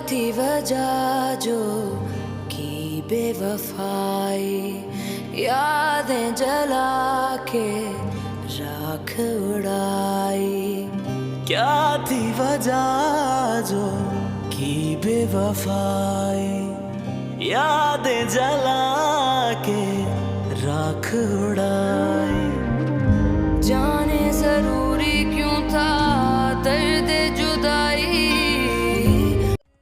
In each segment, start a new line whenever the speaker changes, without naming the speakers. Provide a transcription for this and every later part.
थी वजह जो की बेवफाई, यादें जला के राख उड़ाई। क्या थी वजह जो की बेवफाई, यादें जला के राख उड़ाई। जाने जरूरी क्यों था दर्द जुदाई।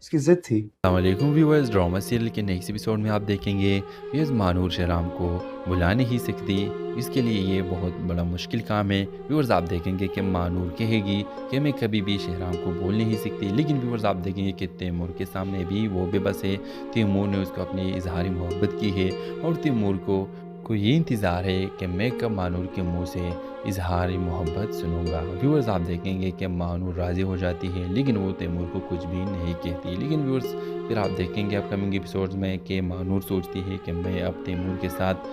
इसकी जिद थी।
अस्सलामुअलैकुम व्यूअर्स, ड्रामा सीरियल के नेक्स्ट एपिसोड में आप देखेंगे व्यूअर्स मानूर शहराम को बुला नहीं सकती, इसके लिए ये बहुत बड़ा मुश्किल काम है। व्यूअर्स आप देखेंगे कि मानूर कहेगी कि मैं कभी भी शहराम को बोल नहीं सकती, लेकिन व्यूअर्स आप देखेंगे कि तैमूर के सामने भी वो बेबस है। तैमूर ने उसको अपनी इजहार मोहब्बत की है और तैमूर को ये इंतज़ार है कि मैं कब मानूर के मुंह से इजहार मोहब्बत सुनूंगा। व्यूअर्स आप देखेंगे कि मानूर राज़ी हो जाती है, लेकिन वो तैमूर को कुछ भी नहीं कहती। लेकिन व्यूअर्स फिर आप देखेंगे अपकमिंग एपिसोड्स में कि मानूर सोचती है कि मैं अब तैमूर के साथ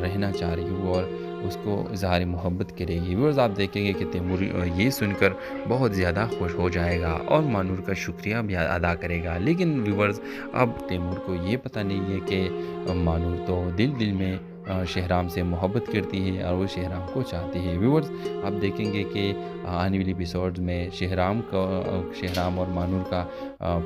रहना चाह रही हूँ और उसको इजहार मोहब्बत करेगी। व्यूअर्स आप देखेंगे कि तैमूर ये सुनकर बहुत ज़्यादा खुश हो जाएगा और मानूर का शुक्रिया भी अदा करेगा। लेकिन व्यूअर्स अब तैमूर को ये पता नहीं है कि मानूर तो दिल में शहराम से मोहब्बत करती है और वो शहराम को चाहती है। व्यूअर्स आप देखेंगे कि आने वाली एपिसोड्स में शहराम और मानूर का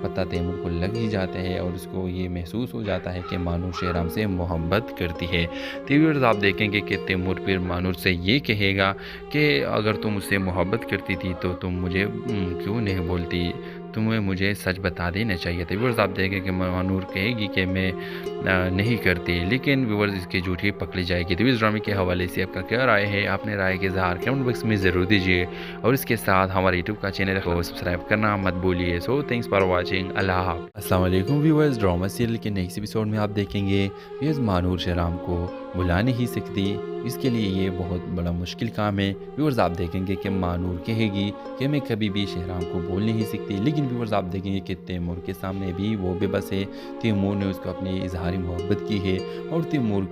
पता तैमूर को लग ही जाता है और उसको ये महसूस हो जाता है कि मानूर शहराम से मोहब्बत करती है। तो व्यूअर्स आप देखेंगे कि तैमूर फिर मानूर से ये कहेगा कि अगर तुम मुझसे मोहब्बत करती थी तो तुम मुझे क्यों नहीं बोलती, तुम्हें मुझे सच बता देना चाहिए था। व्यूअर्स आप देखेंगे कि मानूर कहेगी कि मैं नहीं करती, लेकिन व्यूअर्स इसकी झूठी पकड़ी जाएगी। तो इस ड्रामे के हवाले से आपका क्या राय है, अपने राय के इज़हार कमेंट बॉक्स में ज़रूर दीजिए और इसके साथ हमारे यूट्यूब का चैनल को सब्सक्राइब करना मत भूलिए। So thanks for watching. अल्लाह हाफ़िज़। अस्सलाम वालेकुम व्यूअर्स, ड्रामा सीरियल के नेक्स्ट एपिसोड में आप देखेंगे व्यूअर्स मानूर शहराम को बुला नहीं सकती, इसके लिए ये बहुत बड़ा मुश्किल काम है। व्यूअर्स आप देखेंगे कि मानूर कहेगी कि मैं कभी भी शहराम को बोल नहीं सकती, लेकिन व्यूअर्स आप देखेंगे कि तैमूर के सामने भी वो बेबस है। तैमूर ने उसको अपनी इजहार मोहब्बत की है और तैमूर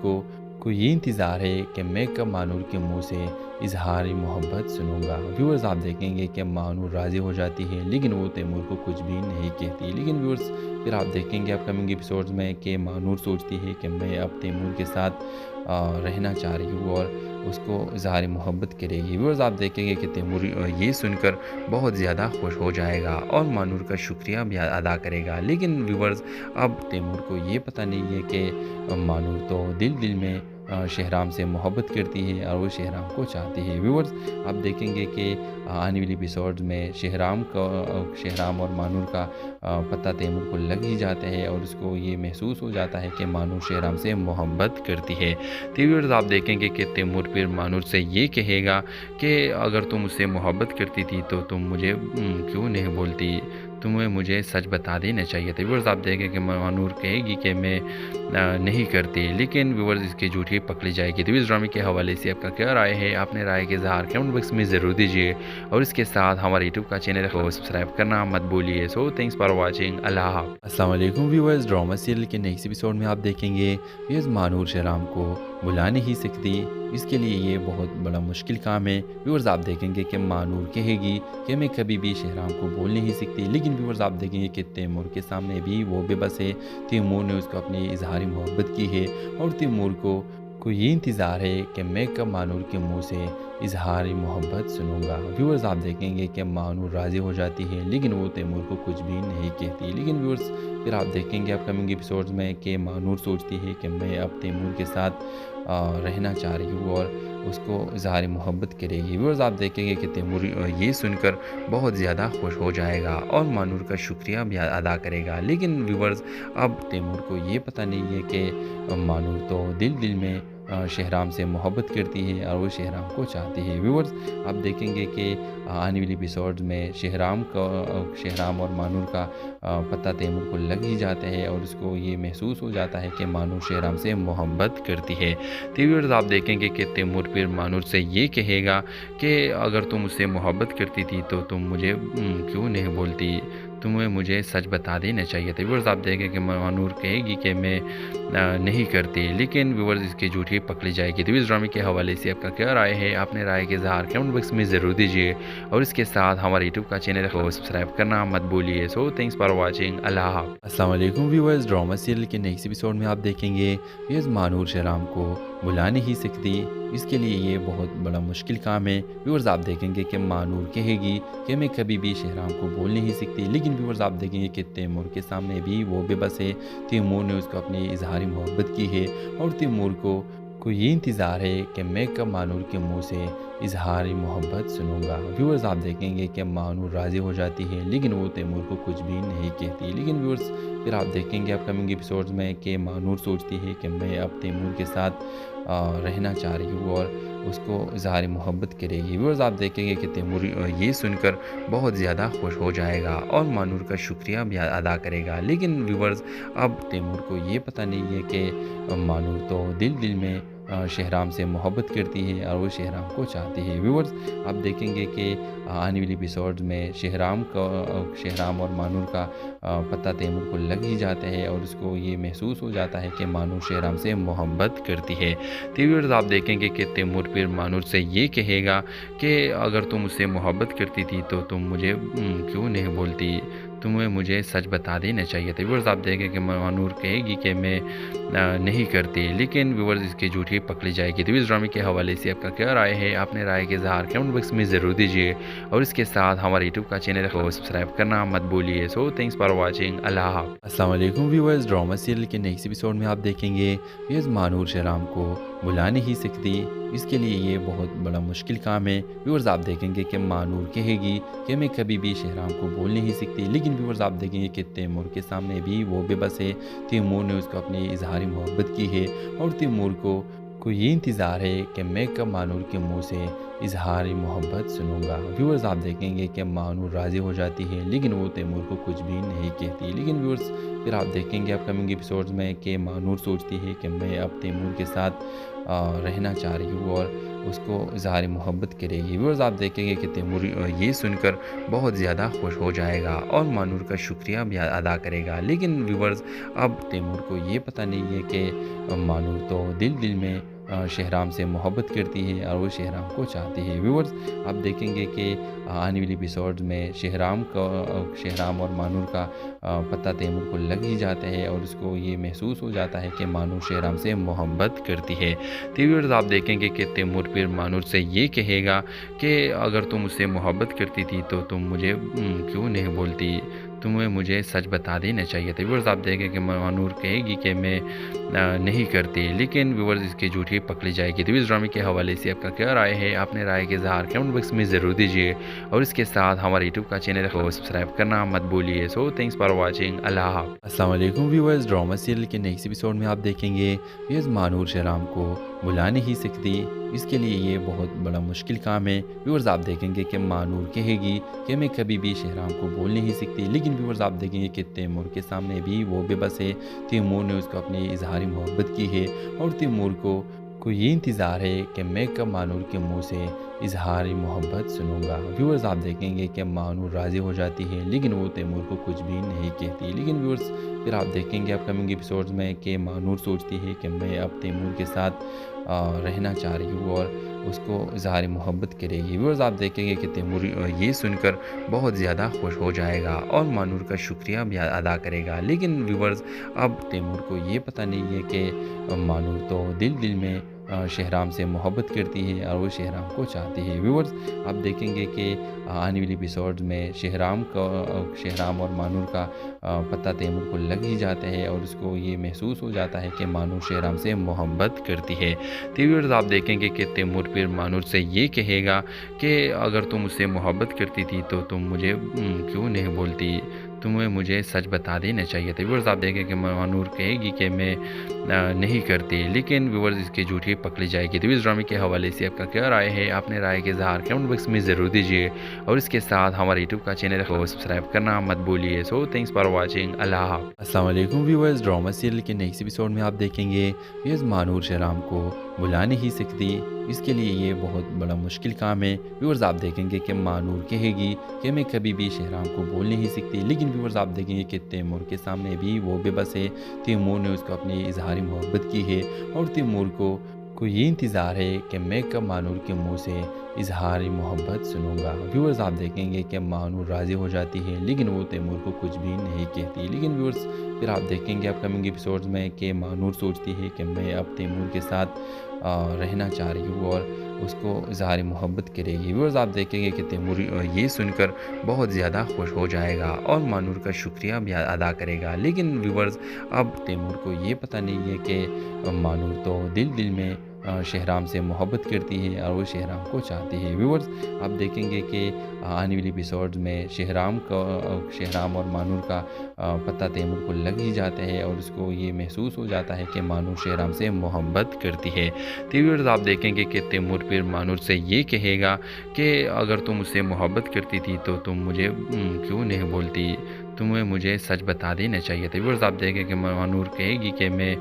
को ये इंतज़ार है कि मैं कब मानूर के मुंह से इजहार मोहब्बत सुनूंगा। व्यूअर्स आप देखेंगे कि मानूर राज़ी हो जाती है, लेकिन वो तैमूर को कुछ भी नहीं कहती। लेकिन व्यूअर्स फिर आप देखेंगे अपकमिंग एपिसोड्स में कि मानूर सोचती है कि मैं अब तैमूर के साथ रहना चाह रही हूँ और उसको इजहार मोहब्बत करेगी। व्यूअर्स आप देखेंगे कि तैमूर ये सुनकर बहुत ज़्यादा खुश हो जाएगा और मानूर का शुक्रिया भी अदा करेगा। लेकिन व्यूअर्स अब तैमूर को ये पता नहीं है कि मानूर तो दिल में शहराम से मोहब्बत करती है और वो शहराम को चाहती है। व्यूअर्स आप देखेंगे कि आने वाली एपिसोड्स में शहराम और मानूर का पता तैमूर को लग ही जाता है और उसको ये महसूस हो जाता है कि मानूर शहराम से मोहब्बत करती है। तो व्यूअर्स आप देखेंगे कि तैमूर फिर मानूर से ये कहेगा कि अगर तुम मुझसे मोहब्बत करती थी तो तुम मुझे क्यों नहीं बोलती, तुम्हें मुझे सच बता देना चाहिए था। व्यूअर्स आप देखेंगे कि मानूर कहेगी कि मैं नहीं करती, लेकिन व्यूअर्स इसकी झूठी पकड़ी जाएगी। तो इस ड्रामे के हवाले से आपका क्या राय है, अपने राय के इज़हार कमेंट बॉक्स में ज़रूर दीजिए और इसके साथ हमारे यूट्यूब का चैनल को सब्सक्राइब करना मत भूलिए। So thanks for watching. अल्लाह हाफ़िज़। अस्सलाम वालेकुम व्यूअर्स, ड्रामा सीरियल के नेक्स्ट एपिसोड में आप देखेंगे व्यूअर्स मानूर शहराम को बुला नहीं सकती, इसके लिए ये बहुत बड़ा मुश्किल काम है। व्यूअर्स आप देखेंगे कि मानूर कहेगी कि मैं कभी भी शहराम को बोल नहीं सकती, लेकिन व्यूअर्स आप देखेंगे कि तैमूर के सामने भी वो बेबस है। तैमूर ने उसको अपनी इजहार मोहब्बत की है और तैमूर को ये इंतज़ार है कि मैं कब मानूर के मुंह से इजहार मोहब्बत सुनूंगा। व्यूअर्स आप देखेंगे कि मानूर राज़ी हो जाती है, लेकिन वो तैमूर को कुछ भी नहीं कहती। लेकिन व्यूअर्स फिर आप देखेंगे अपकमिंग एपिसोड्स में कि मानूर सोचती है कि मैं अब तैमूर के साथ रहना चाह रही हूँ और उसको इजहार मोहब्बत करेगी। व्यूअर्स आप देखेंगे कि तैमूर ये सुनकर बहुत ज़्यादा खुश हो जाएगा और मानूर का शुक्रिया भी अदा करेगा। लेकिन व्यूअर्स अब तैमूर को ये पता नहीं है कि मानूर तो दिल में शहराम से मोहब्बत करती है और वो शहराम को चाहती है। व्यूअर्स आप देखेंगे कि आने वाली एपिसोड्स में शहराम और मानूर का पता तैमूर को लग ही जाता है और उसको ये महसूस हो जाता है कि मानूर शहराम से मोहब्बत करती है। तो व्यूअर्स आप देखेंगे कि तैमूर फिर मानूर से ये कहेगा कि अगर तुम मुझसे मोहब्बत करती थी तो तुम मुझे क्यों नहीं बोलती, तुम्हें मुझे सच बता देना चाहिए था। व्यूअर्स आप देखें कि मानूर कहेगी कि मैं नहीं करती, लेकिन व्यूअर्स इसकी झूठी पकड़ी जाएगी। तो इस ड्रामे के हवाले से आपका क्या राय है, अपने राय के इज़हार कमेंट बॉक्स में ज़रूर दीजिए और इसके साथ हमारे यूट्यूब का चैनल को सब्सक्राइब करना मत भूलिए। So thanks for watching. अल्लाह हाफ़िज़। अस्सलाम वालेकुम व्यूअर्स, ड्रामा सीरियल के नेक्स्ट एपिसोड में आप देखेंगे व्यूअर्स मानूर शहराम को बुला नहीं सकती, इसके लिए ये बहुत बड़ा मुश्किल काम है। व्यूअर्स आप देखेंगे कि मानूर कहेगी कि मैं कभी भी शहराम को बोल नहीं सकती, लेकिन व्यूअर्स आप देखेंगे कि तैमूर के सामने भी वो बेबस है। तैमूर ने उसको अपनी इजहारी मोहब्बत की है और तैमूर को ये इंतज़ार है कि मैं कब मानूर के मुंह से इजहारी मोहब्बत सुनूंगा। व्यूअर्स आप देखेंगे कि मानूर राज़ी हो जाती है, लेकिन वो तैमूर को कुछ भी नहीं कहती। लेकिन व्यूअर्स फिर आप देखेंगे अपकमिंग एपिसोड्स में कि मानूर सोचती है कि मैं अब तैमूर के साथ रहना चाह रही हूँ और उसको इजहार मोहब्बत करेगी। व्यूअर्स आप देखेंगे कि तैमूर ये सुनकर बहुत ज़्यादा खुश हो जाएगा और मानूर का शुक्रिया भी अदा करेगा। लेकिन व्यूअर्स अब तैमूर को ये पता नहीं है कि मानूर तो दिल में शहराम से मोहब्बत करती है और वो शहराम को चाहती है। व्यूअर्स आप देखेंगे कि आने वाली एपिसोड्स में शहराम और मानूर का पता तैमूर को लग ही जाता है और उसको ये महसूस हो जाता है कि मानूर शहराम से मोहब्बत करती है। तो व्यूअर्स आप देखेंगे कि तैमूर फिर मानूर से ये कहेगा कि अगर तुम मुझसे मोहब्बत करती थी तो तुम मुझे क्यों नहीं बोलती, तुम्हें मुझे सच बता देना चाहिए था। व्यूअर्स आप देखें कि मानूर कहेगी कि मैं नहीं करती, लेकिन व्यूअर्स इसकी झूठी पकड़ी जाएगी। तो इस ड्रामे के हवाले से आपका क्या राय है, अपने राय के इज़हार कमेंट बॉक्स में ज़रूर दीजिए और इसके साथ हमारे यूट्यूब का चैनल को सब्सक्राइब करना मत भूलिए। So thanks for watching. अल्लाह हाफ़िज़। अस्सलाम वालेकुम व्यूअर्स, ड्रामा सीरियल के नेक्स्ट एपिसोड में आप देखेंगे व्यूअर्स मानूर शहराम को बुला नहीं सकती, इसके लिए ये बहुत बड़ा मुश्किल काम है। व्यूअर्स आप देखेंगे कि मानूर कहेगी कि मैं कभी भी शहराम को बोल नहीं सकती, लेकिन व्यूअर्स आप देखेंगे कि तैमूर के सामने भी वो बेबस है। तैमूर ने उसको अपनी इजहारी मोहब्बत की है और तैमूर को ये इंतज़ार है कि मैं कब मानूर के मुंह से इजहारी मोहब्बत सुनूंगा। व्यूअर्स आप देखेंगे कि मानूर राज़ी हो जाती है, लेकिन वो तैमूर को कुछ भी नहीं कहती। लेकिन व्यूअर्स फिर आप देखेंगे अपकमिंग एपिसोड्स में कि मानूर सोचती है कि मैं अब तैमूर के साथ रहना चाह रही हूँ और उसको इजहार मोहब्बत करेगी। व्यूअर्स आप देखेंगे कि तैमूर ये सुनकर बहुत ज़्यादा खुश हो जाएगा और मानूर का शुक्रिया भी अदा करेगा। लेकिन व्यूअर्स अब तैमूर को ये पता नहीं है कि मानूर तो दिल में शहराम से मोहब्बत करती है और वो शहराम को चाहती है। व्यूअर्स आप देखेंगे कि आने वाली एपिसोड्स में शहराम और मानूर का पता तैमूर को लग ही जाता है और उसको ये महसूस हो जाता है कि मानूर शहराम से मोहब्बत करती है। तो व्यूअर्स आप देखेंगे कि तैमूर फिर मानूर से ये कहेगा कि अगर तुम मुझसे मोहब्बत करती थी तो तुम मुझे क्यों नहीं बोलती, तुम्हें मुझे सच बता देना चाहिए था। व्यूअर्स आप देखें कि मानूर कहेगी कि मैं नहीं करती, लेकिन व्यूअर्स इसकी झूठी पकड़ी जाएगी। तो इस ड्रामे के हवाले से आपका क्या राय है, अपने राय के इज़हार कमेंट बॉक्स में ज़रूर दीजिए और इसके साथ हमारे यूट्यूब का चैनल को सब्सक्राइब करना मत भूलिए। So thanks for watching. अल्लाह हाफ़िज़। अस्सलाम वालेकुम व्यूअर्स, ड्रामा सीरियल के नेक्स्ट एपिसोड में आप देखेंगे व्यूअर्स मानूर शहराम को बुला नहीं सकती, इसके लिए ये बहुत बड़ा मुश्किल काम है। व्यूअर्स आप देखेंगे कि मानूर कहेगी कि मैं कभी भी शहराम को बोल नहीं सकती, लेकिन व्यूअर्स आप देखेंगे कि तैमूर के सामने भी वो बेबस है। तैमूर ने उसको अपनी इजहारी मोहब्बत की है और तैमूर को ये इंतज़ार है कि मैं कब मानूर के मुंह से इजहारी मोहब्बत सुनूंगा। व्यूअर्स आप देखेंगे कि मानूर राज़ी हो जाती है, लेकिन वो तैमूर को कुछ भी नहीं कहती। लेकिन व्यूअर्स फिर आप देखेंगे अपकमिंग एपिसोड्स में कि मानूर सोचती है कि मैं अब तैमूर के साथ रहना चाह रही हूँ और उसको इजहार मोहब्बत करेगी। व्यूअर्स आप देखेंगे कि तैमूर ये सुनकर बहुत ज़्यादा खुश हो जाएगा और मानूर का शुक्रिया भी अदा करेगा। लेकिन व्यूअर्स अब तैमूर को ये पता नहीं है कि मानूर तो दिल में शहराम से मोहब्बत करती है और वो शहराम को चाहती है। व्यूअर्स आप देखेंगे कि आने वाली एपिसोड्स में शहराम और मानूर का पता तैमूर को लग ही जाता है और उसको ये महसूस हो जाता है कि मानूर शहराम से मोहब्बत करती है। तो व्यूअर्स आप देखेंगे कि तैमूर फिर मानूर से ये कहेगा कि अगर तुम मुझसे मोहब्बत करती थी तो तुम मुझे क्यों नहीं बोलती, तुम्हें मुझे सच बता देना चाहिए था। व्यूअर्स आप देखें कि मानूर कहेगी कि मैं नहीं करती, लेकिन व्यूअर्स इसकी झूठी पकड़ी जाएगी। तो इस ड्रामे के हवाले से आपका क्या राय है, अपने राय के इज़हार कमेंट बॉक्स में ज़रूर दीजिए और इसके साथ हमारे यूट्यूब का चैनल को सब्सक्राइब करना मत भूलिए। So thanks for watching. अल्लाह हाफ़िज़। अस्सलाम वालेकुम व्यूअर्स, ड्रामा सीरियल के नेक्स्ट एपिसोड में आप देखेंगे व्यूअर्स मानूर शहराम को बुला नहीं सकती, इसके लिए ये बहुत बड़ा मुश्किल काम है। व्यूअर्स आप देखेंगे कि मानूर कहेगी कि मैं कभी भी शहराम को बोल नहीं सकती, लेकिन व्यूअर्स आप देखेंगे कि तैमूर के सामने भी वो बेबस है। तैमूर ने उसको अपनी इजहारी मोहब्बत की है और तैमूर को ये इंतज़ार है कि मैं कब मानूर के मुंह से इजहारी मोहब्बत सुनूंगा। व्यूअर्स आप देखेंगे कि मानूर राज़ी हो जाती है, लेकिन वो तैमूर को कुछ भी नहीं कहती। लेकिन व्यूअर्स फिर आप देखेंगे अपकमिंग एपिसोड्स में कि मानूर सोचती है कि मैं अब तैमूर के साथ रहना चाह रही हूँ और उसको इजहारी मोहब्बत करेगी। व्यूअर्स आप देखेंगे कि तैमूर ये सुनकर बहुत ज़्यादा खुश हो जाएगा और मानूर का शुक्रिया भी अदा करेगा। लेकिन व्यूअर्स अब तैमूर को ये पता नहीं है कि मानूर तो दिल में शहराम से मोहब्बत करती है और वो शहराम को चाहती है। व्यूअर्स आप देखेंगे कि आने वाली एपिसोड्स में शहराम और मानूर का पता तैमूर को लग ही जाता है और उसको ये महसूस हो जाता है कि मानूर शहराम से मोहब्बत करती है। तो व्यूअर्स आप देखेंगे कि तैमूर फिर मानूर से ये कहेगा कि अगर तुम मुझसे मोहब्बत करती थी तो तुम मुझे क्यों नहीं बोलती, तुम्हें मुझे सच बता देना चाहिए था। व्यूअर्स आप देखें कि मानूर कहेगी कि मैं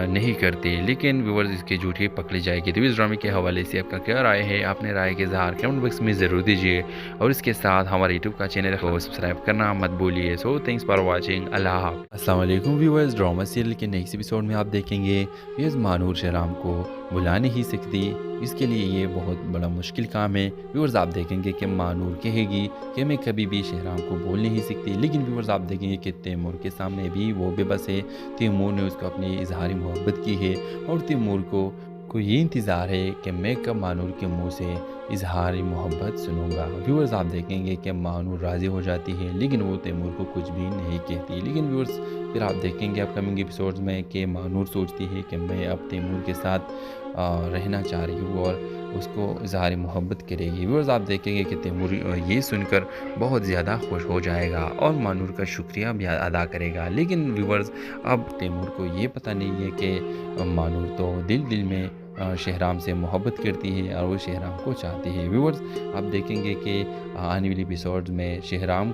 नहीं करती, लेकिन व्यूअर्स इसकी झूठी पकड़ी जाएगी। तो इस ड्रामे के हवाले से आपका क्या राय है, अपने राय के इज़हार कमेंट बॉक्स में ज़रूर दीजिए और इसके साथ हमारे यूट्यूब का चैनल को सब्सक्राइब करना मत भूलिए। So thanks for watching. अल्लाह हाफ़िज़। अस्सलाम वालेकुम व्यूअर्स, ड्रामा सीरियल के नेक्स्ट एपिसोड में आप देखेंगे व्यूअर्स मानूर शहराम को बुला नहीं सकती, इसके लिए ये बहुत बड़ा मुश्किल काम है। व्यूअर्स आप देखेंगे कि मानूर कहेगी कि मैं कभी भी शहराम को बोल नहीं सकती, लेकिन व्यूअर्स आप देखेंगे कि तैमूर के सामने भी वो बेबस है। तैमूर ने उसको अपनी इजहारी मोहब्बत की है और तैमूर को ये इंतज़ार है कि मैं कब मानूर के मुंह से इजहारी मोहब्बत सुनूंगा। व्यूअर्स आप देखेंगे कि मानूर राज़ी हो जाती है, लेकिन वो तैमूर को कुछ भी नहीं कहती। लेकिन व्यूअर्स फिर आप देखेंगे अपकमिंग एपिसोड्स में कि मानूर सोचती है कि मैं अब तैमूर के साथ रहना चाह रही हूँ और उसको इजहारी मोहब्बत करेगी। व्यूअर्स आप देखेंगे कि तैमूर ये सुनकर बहुत ज़्यादा खुश हो जाएगा और मानूर का शुक्रिया भी अदा करेगा। लेकिन व्यूअर्स अब तैमूर को ये पता नहीं है कि मानूर तो दिल में शहराम से मोहब्बत करती है और वो शहराम को चाहती है। व्यूअर्स आप देखेंगे कि आने वाली एपिसोड्स में शहराम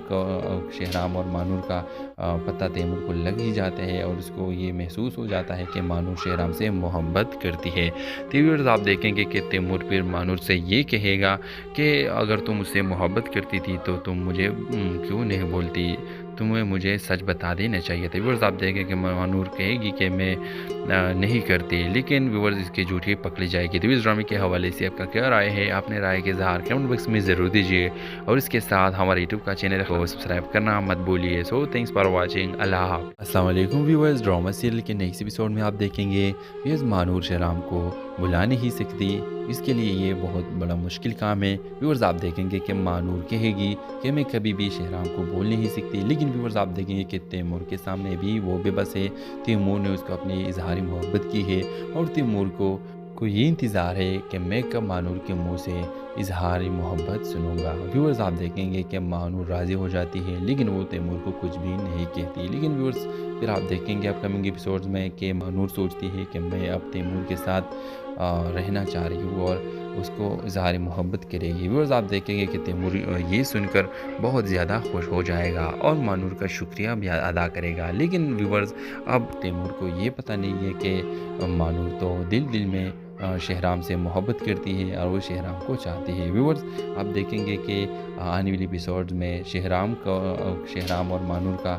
और मानूर का पता तैमूर को लग ही जाता है और उसको ये महसूस हो जाता है कि मानूर शहराम से मोहब्बत करती है। तो व्यूअर्स आप देखेंगे कि तैमूर फिर मानूर से ये कहेगा कि अगर तुम मुझसे मोहब्बत करती थी तो तुम मुझे क्यों नहीं बोलती, तुम्हें मुझे सच बता देना चाहिए था। व्यूअर्स आप देखें कि मानूर कहेगी कि मैं नहीं करती, लेकिन व्यूअर्स इसकी झूठी पकड़ी जाएगी। तो इस ड्रामे के हवाले से आपका क्या राय है, अपने राय के इज़हार कमेंट बॉक्स में ज़रूर दीजिए और इसके साथ हमारे यूट्यूब का चैनल को सब्सक्राइब करना मत भूलिए। So thanks for watching. अल्लाह हाफ़िज़। अस्सलाम वालेकुम व्यूअर्स, ड्रामा सीरियल के नेक्स्ट एपिसोड में आप देखेंगे व्यूअर्स मानूर शहराम को बुला नहीं सकती, इसके लिए ये बहुत बड़ा मुश्किल काम है। व्यूअर्स आप देखेंगे कि मानूर कहेगी कि मैं कभी भी शहराम को बोल नहीं सकती, लेकिन व्यूअर्स आप देखेंगे कि तैमूर के सामने भी वो बेबस है। तैमूर ने उसको अपनी इजहारी मोहब्बत की है और तैमूर को ये इंतज़ार है कि मैं कब मानूर के मुंह से इजहारी मोहब्बत सुनूंगा। व्यूअर्स आप देखेंगे कि मानूर राज़ी हो जाती है, लेकिन वो तैमूर को कुछ भी नहीं कहती। लेकिन व्यूअर्स फिर आप देखेंगे अपकमिंग एपिसोड्स में कि मानूर सोचती है कि मैं अब तैमूर के साथ रहना चाह रही हूँ और उसको इजहारी मोहब्बत करेगी। व्यूअर्स आप देखेंगे कि तैमूर ये सुनकर बहुत ज़्यादा खुश हो जाएगा और मानूर का शुक्रिया भी अदा करेगा। लेकिन व्यूअर्स अब तैमूर को ये पता नहीं है कि मानूर तो दिल में शहराम से मोहब्बत करती है और वो शहराम को चाहती है। व्यूअर्स आप देखेंगे कि आने वाली एपिसोड्स में शहराम और मानूर का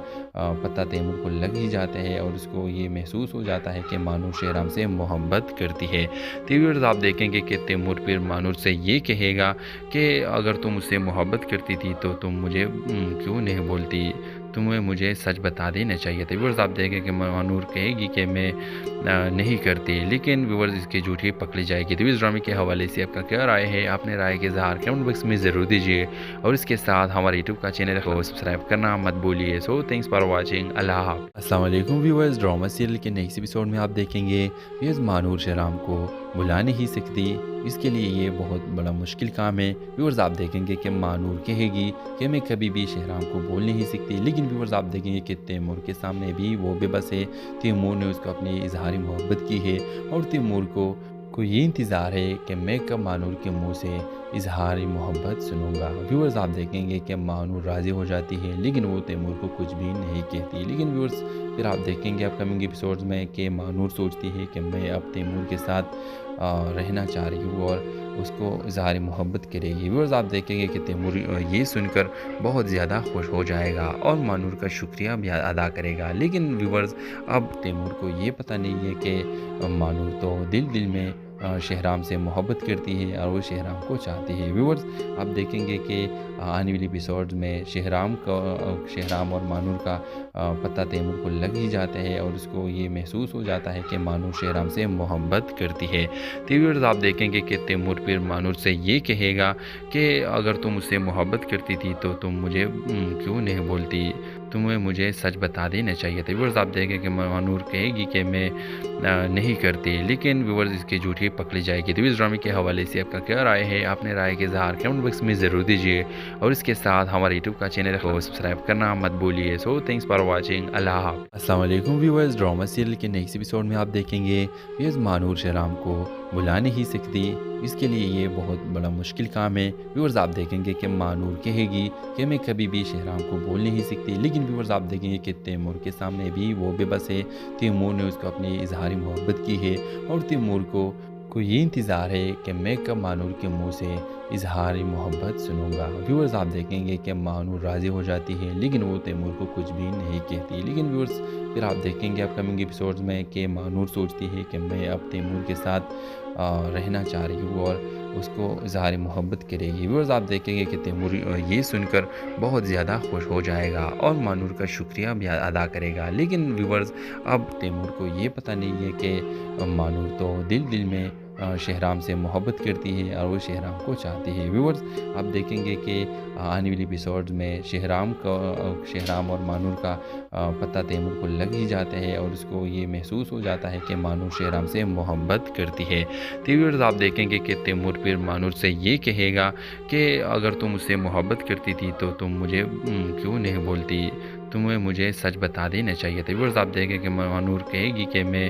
पता तैमूर को लग ही जाता है और उसको ये महसूस हो जाता है कि मानूर शहराम से मोहब्बत करती है। तो व्यूअर्स आप देखेंगे कि तैमूर फिर मानूर से ये कहेगा कि अगर तुम मुझसे मोहब्बत करती थी तो तुम मुझे क्यों नहीं बोलती, तुम्हें मुझे सच बता देना चाहिए था। व्यूअर्स आप देखें कि मानूर कहेगी कि मैं नहीं करती, लेकिन व्यूअर्स इसकी झूठी पकड़ी जाएगी। तो इस ड्रामे के हवाले से आपका क्या राय है, अपने राय के इज़हार कमेंट बॉक्स में ज़रूर दीजिए और इसके साथ हमारे यूट्यूब का चैनल को सब्सक्राइब करना मत भूलिए। So thanks for watching. अल्लाह हाफ़िज़। अस्सलाम वालेकुम व्यूअर्स, ड्रामा सीरियल के नेक्स्ट एपिसोड में आप देखेंगे व्यूअर्स मानूर शहराम को बुला नहीं सकती, इसके लिए ये बहुत बड़ा मुश्किल काम है। व्यूअर्स आप देखेंगे कि मानूर कहेगी कि मैं कभी भी शहराम को बोल नहीं सकती, लेकिन व्यूअर्स आप देखेंगे कि तैमूर के सामने भी वो बेबस है। तैमूर ने उसको अपनी इजहारी मोहब्बत की है और तैमूर को ये इंतज़ार है कि मैं कब मानूर के मुंह से इजहारी मोहब्बत सुनूंगा। व्यूअर्स आप देखेंगे कि मानूर राज़ी हो जाती है, लेकिन वो तैमूर को कुछ भी नहीं कहती। लेकिन व्यूअर्स फिर आप देखेंगे अपकमिंग एपिसोड्स में कि मानूर सोचती है कि मैं अब तैमूर के साथ رہنا چاہ رہی ہو اور اس کو اظہار محبت کرے گی۔ ویورز آپ دیکھیں گے کہ تیمور یہ سن کر بہت زیادہ خوش ہو جائے گا اور مانور کا شکریہ بھی ادا کرے گا، لیکن ویورز اب تیمور کو یہ پتہ نہیں ہے کہ مانور تو دل میں شہرام سے محبت کرتی ہے اور وہ شہرام کو چاہتی ہے۔ ویورز آپ دیکھیں گے کہ آنے والی ایپیسوڈ میں شہرام اور مانور کا پتہ تیمور کو لگ ہی جاتا ہے اور اس کو یہ محسوس ہو جاتا ہے کہ مانور شہرام سے محبت کرتی ہے۔ تو ویورز آپ دیکھیں گے کہ تیمور پھر مانور سے یہ کہے گا کہ اگر تم مجھ سے محبت کرتی تھی تو تم مجھے کیوں نہیں بولتی، تمہیں مجھے سچ بتا دینا چاہیے تھا۔ ویورز آپ دیکھیں کہ مانور کہے گی کہ میں نہیں کرتی، لیکن ویورز اس کی جھوٹی پکڑی جائے گی۔ تو اس ڈرامے کے حوالے سے آپ کا کیا رائے ہے؟ اپنے رائے کے اظہار کمنٹ باکس میں ضرور دیجیے اور اس کے ساتھ ہمارے یوٹیوب کا چینل کو سبسکرائب کرنا مت بھولیے۔ سو تھینکس فار واچنگ، اللہ حافظ۔ السلام علیکم ویورز، ڈرامہ سیریل کے نیکسٹ ایپیسوڈ میں آپ دیکھیں گے ویورز مانور شہرام کو بلا نہیں سکتی، اس کے لیے یہ بہت بڑا مشکل کام ہے۔ ویورز آپ دیکھیں گے کہ مانور کہے گی کہ میں کبھی بھی شہرام کو بول نہیں سکتی، لیکن ویورز آپ دیکھیں گے کہ تیمور کے سامنے بھی وہ بے بس ہے۔ تیمور نے اس کو اپنی اظہاری محبت کی ہے اور تیمور کو یہ انتظار ہے کہ میں کب مانور کے منہ سے اظہاری محبت سنوں گا۔ ویورز آپ دیکھیں گے کہ مانور راضی ہو جاتی ہے، لیکن وہ تیمور کو کچھ بھی نہیں کہتی، لیکن ویورز پھر آپ دیکھیں گے اپ کمنگ ایپیسوڈز میں کہ مانور سوچتی ہے کہ میں اب تیمور کے ساتھ رہنا چاہ رہی ہوں اور اس کو اظہار محبت کرے گی۔ ویورز آپ دیکھیں گے کہ تیمور یہ سن کر بہت زیادہ خوش ہو جائے گا اور مانور کا شکریہ بھی ادا کرے گا، لیکن ویورز اب تیمور کو یہ پتہ نہیں ہے کہ مانور تو دل میں شہرام سے محبت کرتی ہے اور وہ شہرام کو چاہتی ہے۔ ویورز آپ دیکھیں گے کہ آنے والی ایپیسوڈ میں شہرام اور مانور کا پتہ تیمور کو لگ ہی جاتا ہے اور اس کو یہ محسوس ہو جاتا ہے کہ مانور شہرام سے محبت کرتی ہے۔ تو ویورز آپ دیکھیں گے کہ تیمور پھر مانور سے یہ کہے گا کہ اگر تم مجھ سے محبت کرتی تھی تو تم مجھے کیوں نہیں بولتی، تمہیں مجھے سچ بتا دینا چاہیے تھا۔ ویورز آپ دیکھیں کہ مانور کہے گی کہ میں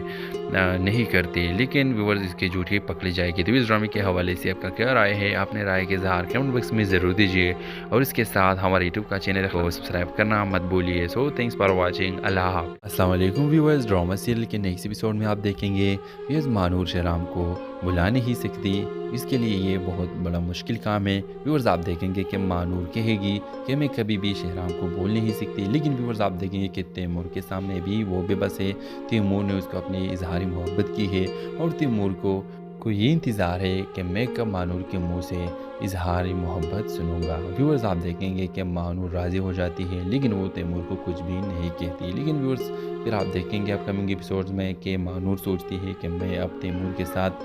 نہیں کرتی، لیکن ویورز اس کی جھوٹی پکڑی جائے گی۔ تو اس ڈرامے کے حوالے سے آپ کا کیا رائے ہے؟ اپنے رائے کے اظہار کمنٹ باکس میں ضرور دیجیے اور اس کے ساتھ ہمارے یوٹیوب کا چینل کو سبسکرائب کرنا مت بھولیے۔ سو تھینکس فار واچنگ، اللہ حافظ۔ السلام علیکم ویورز، ڈرامہ سیریل کے نیکسٹ ایپیسوڈ میں آپ دیکھیں گے ویورز مانور شہرام کو بلا نہیں سکتی، اس کے لیے یہ بہت بڑا مشکل کام ہے۔ ویورز آپ دیکھیں گے کہ مانور کہے گی کہ میں کبھی بھی شہرام کو بول نہیں سکتی، لیکن ویورز آپ دیکھیں گے کہ تیمور کے سامنے بھی وہ بے بس ہے۔ تیمور نے اس کو اپنی اظہاری محبت کی ہے اور تیمور کو یہ انتظار ہے کہ میں کب مانور کے منہ سے اظہاری محبت سنوں گا۔ ویورز آپ دیکھیں گے کہ مانور راضی ہو جاتی ہے، لیکن وہ تیمور کو کچھ بھی نہیں کہتی، لیکن ویورز پھر آپ دیکھیں گے اپ کمنگ ایپیسوڈز میں کہ مانور سوچتی ہے کہ میں اب تیمور کے ساتھ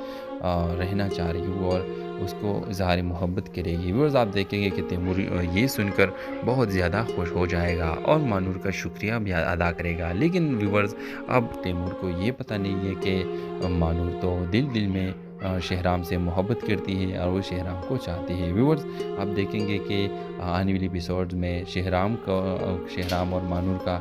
رہنا چاہ رہی ہوں اور اس کو اظہار محبت کرے گی۔ ویورز آپ دیکھیں گے کہ تیمور یہ سن کر بہت زیادہ خوش ہو جائے گا اور مانور کا شکریہ بھی ادا کرے گا، لیکن ویورز اب تیمور کو یہ پتہ نہیں ہے کہ مانور تو دل میں شہرام سے محبت کرتی ہے اور وہ شہرام کو چاہتی ہے۔ ویورز آپ دیکھیں گے کہ آنے والی ایپیسوڈز میں شہرام اور مانور کا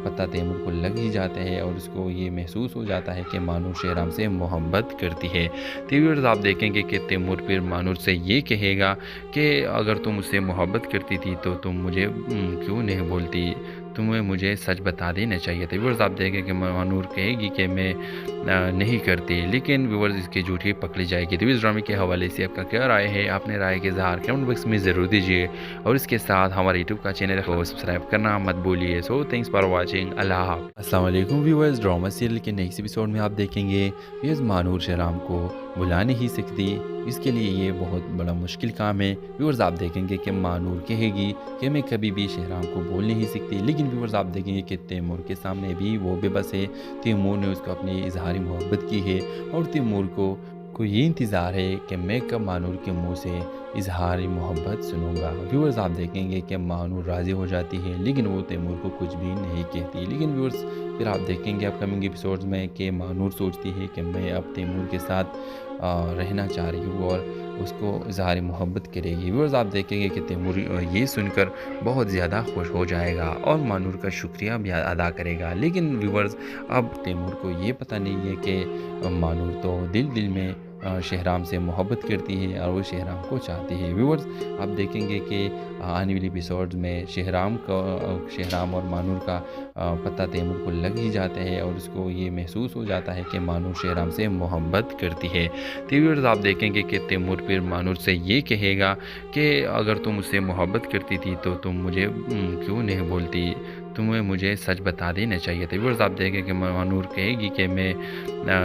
پتہ تیمور کو لگ ہی جاتا ہے اور اس کو یہ محسوس ہو جاتا ہے کہ مانور شہرام سے محبت کرتی ہے۔ تو ویورز آپ دیکھیں گے کہ تیمور پھر مانور سے یہ کہے گا کہ اگر تم مجھ سے محبت کرتی تھی تو تم مجھے کیوں نہیں بولتی، تمہیں مجھے سچ بتا دینا چاہیے تھا۔ ویورز آپ دیکھیں کہ مانور کہے گی کہ میں نہیں کرتی، لیکن ویورز اس کی جھوٹی پکڑی جائے گی۔ تو اس ڈرامے کے حوالے سے آپ کا کیا رائے ہے؟ اپنے رائے کے اظہار کمنٹ باکس میں ضرور دیجیے اور اس کے ساتھ ہمارے یوٹیوب کا چینل کو سبسکرائب کرنا مت بھولیے۔ سو تھینکس فار واچنگ، اللہ حافظ۔ السلام علیکم ویورز، ڈرامہ سیریل کے نیکسٹ ایپیسوڈ میں آپ دیکھیں گے ویورز مانور شہرام کو بلا نہیں سکتی، اس کے لیے یہ بہت بڑا مشکل کام ہے۔ ویورز آپ دیکھیں گے کہ مانور کہے گی کہ میں کبھی بھی شہرام کو بول نہیں سکتی، لیکن ویورز آپ دیکھیں گے کہ تیمور کے سامنے بھی وہ بے بس ہے۔ تیمور نے اس کو اپنی اظہاری محبت کی ہے اور تیمور کو یہ انتظار ہے کہ میں کب مانور کے منہ سے اظہاری محبت سنوں گا۔ ویورز آپ دیکھیں گے کہ مانور راضی ہو جاتی ہے، لیکن وہ تیمور کو کچھ بھی نہیں کہتی، لیکن ویورز پھر آپ دیکھیں گے اپ کمنگ ایپیسوڈز میں کہ مانور سوچتی ہے کہ میں اب تیمور کے ساتھ رہنا چاہ رہی ہوں اور اس کو اظہار محبت کرے گی۔ ویورز آپ دیکھیں گے کہ تیمور یہ سن کر بہت زیادہ خوش ہو جائے گا اور مانور کا شکریہ بھی ادا کرے گا، لیکن ویورز اب تیمور کو یہ پتہ نہیں ہے کہ مانور تو دل میں شہرام سے محبت کرتی ہے اور وہ شہرام کو چاہتی ہے۔ ویورز آپ دیکھیں گے کہ आने वाली एपिसोड्स में शहराम और मानूर का पता तैमूर को लग ही जाता है और उसको ये महसूस हो जाता है कि मानूर शहराम से मोहब्बत करती है। तो व्यूअर्स आप देखेंगे कि तैमूर फिर मानूर से ये कहेगा कि अगर तुम मुझसे मोहब्बत करती थी तो तुम मुझे क्यों नहीं बोलती, तुम्हें मुझे सच बता देना चाहिए था। व्यूअर्स आप देखें कि मानूर कहेगी कि मैं